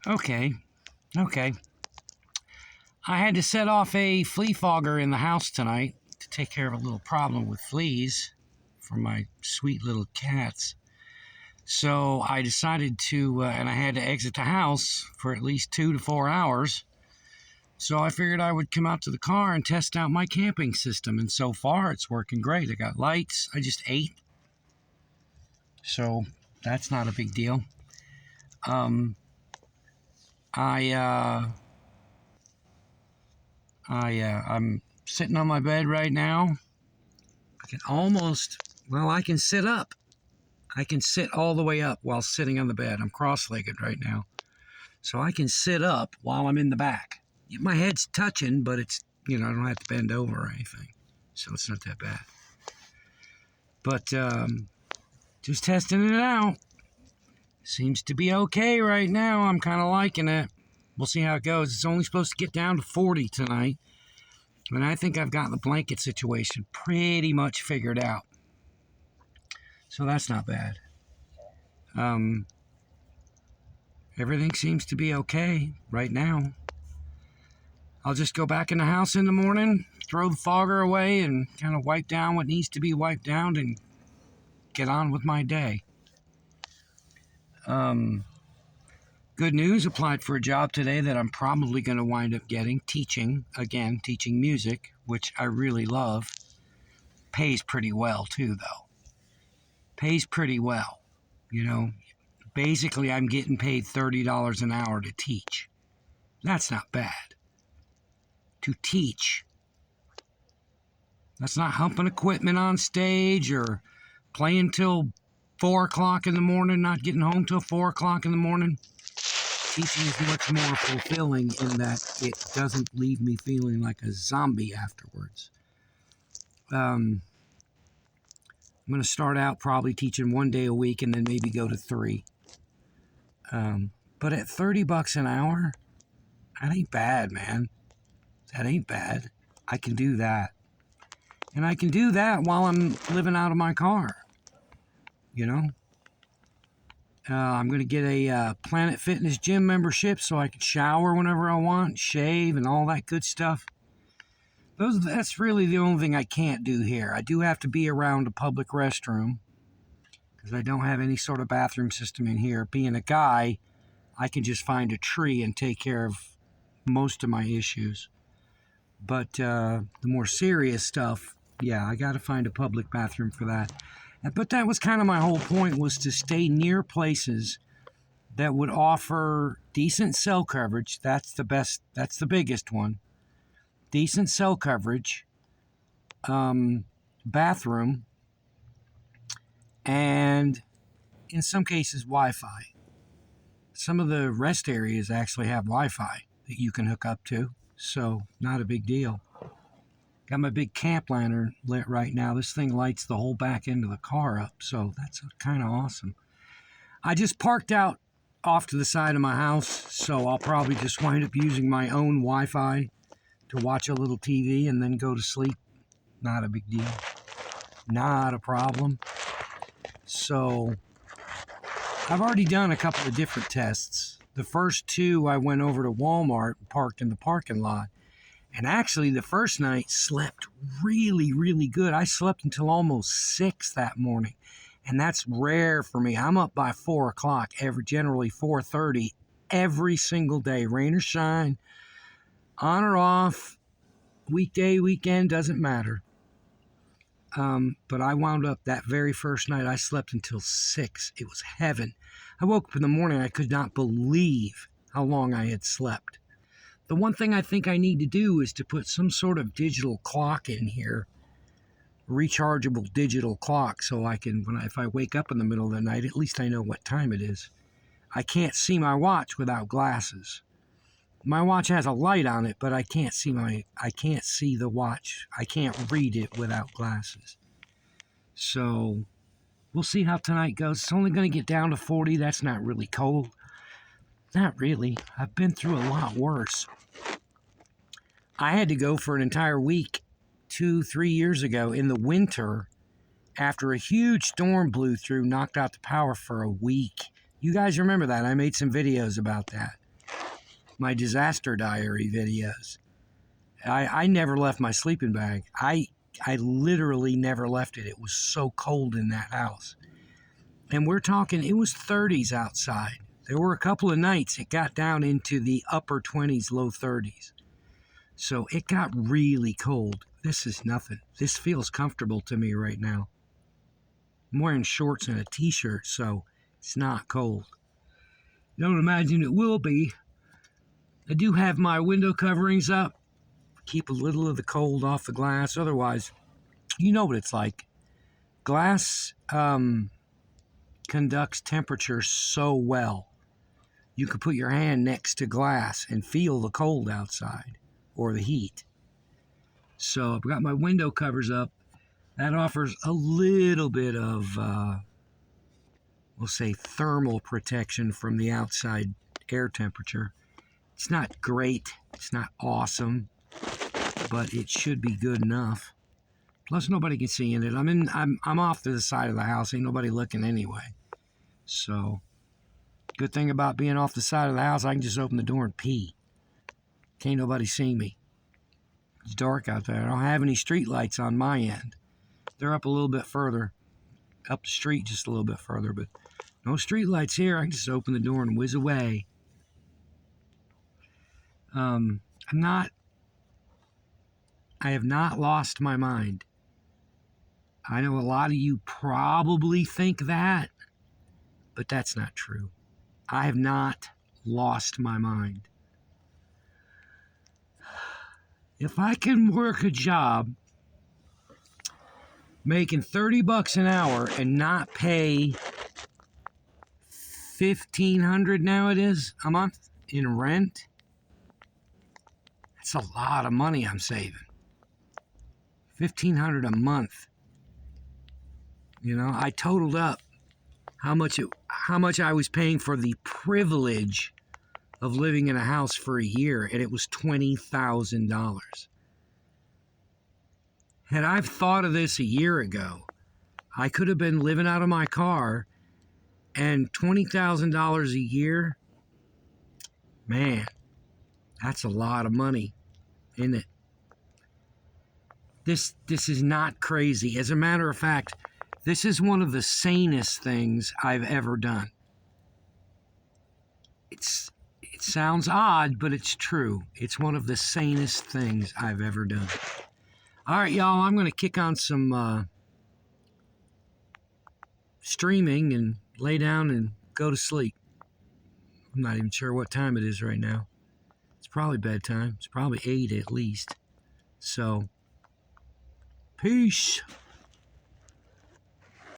Okay, okay. I had to set off a flea fogger in the house tonight to take care of a little problem with fleas for my sweet little cats. So I decided to, and I had to exit the house for at least 2 to 4 hours. So I figured I would come out to the car and test out my camping system. And so far, it's working great. I got lights. I just ate. So that's not a big deal. Um, I'm sitting on my bed right now. I can I can sit up. I can sit all the way up while sitting on the bed. I'm cross-legged right now. So I can sit up while I'm in the back. My head's touching, but it's, I don't have to bend over or anything. So it's not that bad. But just testing it out. Seems to be okay right now. I'm kind of liking it. We'll see how it goes. It's only supposed to get down to 40 tonight. And I think I've got the blanket situation pretty much figured out. So that's not bad. Everything seems to be okay right now. I'll just go back in the house in the morning, throw the fogger away, and kind of wipe down what needs to be wiped down and get on with my day. Good news, applied for a job today that I'm probably going to wind up getting, teaching music, which I really love. Pays pretty well, too, though. Pays pretty well. Basically, I'm getting paid $30 an hour to teach. That's not bad. To teach. That's not humping equipment on stage or playing till 4 o'clock in the morning, not getting home till 4 o'clock in the morning. Teaching is much more fulfilling in that it doesn't leave me feeling like a zombie afterwards. I'm going to start out probably teaching 1 day a week and then maybe go to 3. But at $30 an hour, that ain't bad, man. That ain't bad. I can do that. And I can do that while I'm living out of my car. I'm going to get a Planet Fitness gym membership so I can shower whenever I want, shave, and all that good stuff. That's really the only thing I can't do here. I do have to be around a public restroom because I don't have any sort of bathroom system in here. Being a guy, I can just find a tree and take care of most of my issues. But the more serious stuff, yeah, I got to find a public bathroom for that. But that was kind of my whole point, was to stay near places that would offer decent cell coverage. That's the best. That's the biggest one. Decent cell coverage, bathroom, and in some cases, Wi-Fi. Some of the rest areas actually have Wi-Fi that you can hook up to, so not a big deal. Got my big camp lantern lit right now. This thing lights the whole back end of the car up, so that's kind of awesome. I just parked out off to the side of my house, so I'll probably just wind up using my own Wi-Fi to watch a little TV and then go to sleep. Not a big deal. Not a problem. So I've already done a couple of different tests. The first 2, I went over to Walmart and parked in the parking lot. And actually, the first night, slept really, really good. I slept until almost 6 that morning. And that's rare for me. I'm up by 4 o'clock, generally 4:30, every single day. Rain or shine, on or off, weekday, weekend, doesn't matter. But I wound up that very first night, I slept until 6. It was heaven. I woke up in the morning, I could not believe how long I had slept. The one thing I think I need to do is to put some sort of digital clock in here, rechargeable digital clock, so I can, if I wake up in the middle of the night, at least I know what time it is. I can't see my watch without glasses. My watch has a light on it, but I can't see the watch. I can't read it without glasses. So we'll see how tonight goes. It's only going to get down to 40. That's not really cold. Not really. I've been through a lot worse. I had to go for an entire week 2-3 years ago in the winter after a huge storm blew through, knocked out the power for a week. You guys remember that. I made some videos about that. my disaster diary videos. I never left my sleeping bag. I literally never left it. It was so cold in that house. And we're talking, it was 30s outside. There were a couple of nights it got down into the upper 20s, low 30s. So it got really cold. This is nothing. This feels comfortable to me right now. I'm wearing shorts and a t-shirt, so it's not cold. Don't imagine it will be. I do have my window coverings up. Keep a little of the cold off the glass. Otherwise, you know what it's like. Glass conducts temperature so well. You could put your hand next to glass and feel the cold outside or the heat. So I've got my window covers up. That offers a little bit of, we'll say, thermal protection from the outside air temperature. It's not great. It's not awesome, but it should be good enough. Plus, nobody can see in it. I'm off to the side of the house. Ain't nobody looking anyway. So, good thing about being off the side of the house, I can just open the door and pee. Can't nobody see me. It's dark out there. I don't have any street lights on my end. They're up a little bit further. Up the street just a little bit further, but no street lights here. I can just open the door and whiz away. I have not lost my mind. I know a lot of you probably think that, but that's not true. I have not lost my mind. If I can work a job making $30 an hour and not pay $1,500 now it is a month in rent, that's a lot of money I'm saving. $1,500 a month. You know, I totaled up how much I was paying for the privilege of living in a house for a year, and it was $20,000. Had I thought of this a year ago, I could have been living out of my car, and $20,000 a year, man, that's a lot of money, isn't it? This is not crazy. As a matter of fact, this is one of the sanest things I've ever done. It sounds odd, but it's true. It's one of the sanest things I've ever done. All right, y'all, I'm going to kick on some streaming and lay down and go to sleep. I'm not even sure what time it is right now. It's probably bedtime. It's probably 8 at least. So, peace.